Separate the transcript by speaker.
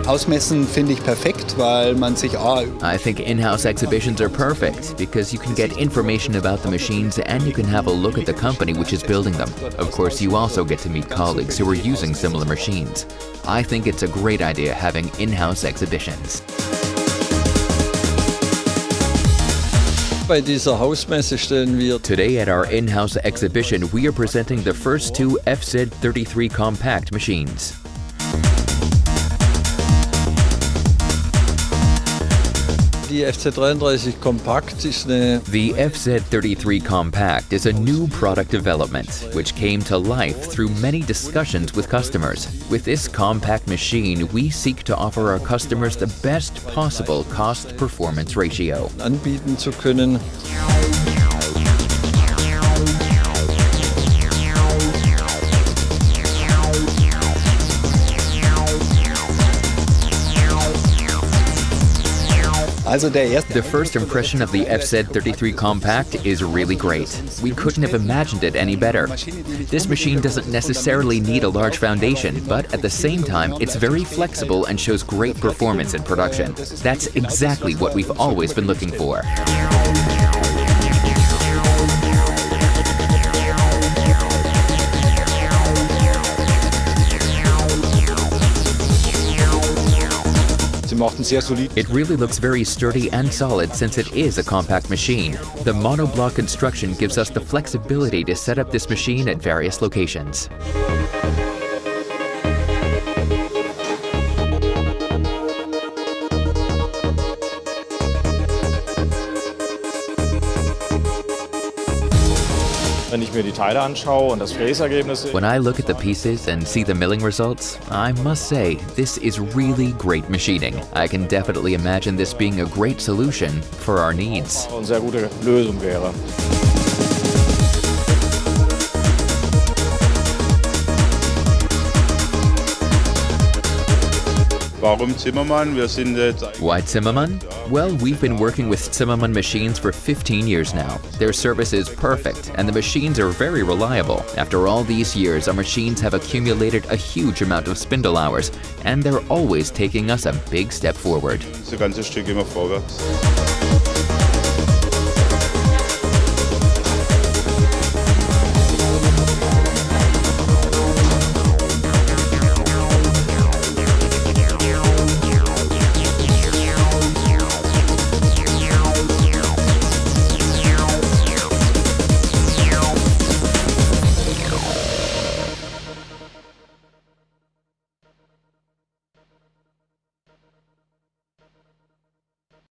Speaker 1: Hausmessen finde ich perfekt, weil man sich
Speaker 2: I think in-house exhibitions are perfect because you can get information about the machines and you can have a look at the company which is building them. Of course, you also get to meet colleagues who are using similar machines. I think it's a great idea having in-house exhibitions.
Speaker 3: Bei dieser Hausmesse stellen wir
Speaker 2: Today at our in-house exhibition, we are presenting the first two FZ33 compact machines.
Speaker 3: die FZ33 Kompakt ist eine
Speaker 2: The FZ33 Compact is a new product development which came to life through many discussions with customers. With this compact machine, we seek to offer our customers the best possible cost-performance ratio.
Speaker 3: anbieten zu können.
Speaker 2: The first impression of the FZ33 Compact is really great. We couldn't have imagined it any better. This machine doesn't necessarily need a large foundation, but at the same time, it's very flexible and shows great performance in production. That's exactly what we've always been looking for. It really looks very sturdy and solid since it is a compact machine. The monoblock construction gives us the flexibility to set up this machine at various locations.
Speaker 4: Wenn ich mir die Teile anschaue und das Fräsergebnis sehe.
Speaker 2: When I look at the pieces and see the milling results, I must say, this is really great machining. I can definitely imagine this being a great solution for our needs.
Speaker 4: Eine sehr gute Lösung wäre.
Speaker 5: Warum Zimmermann?
Speaker 2: Why Zimmermann? Well, we've been working with Zimmermann machines for 15 years now. Their service is perfect, and the machines are very reliable. After all these years, our machines have accumulated a huge amount of spindle hours, and they're always taking us a big step forward.
Speaker 5: Das ganze Stück immer vorwärts.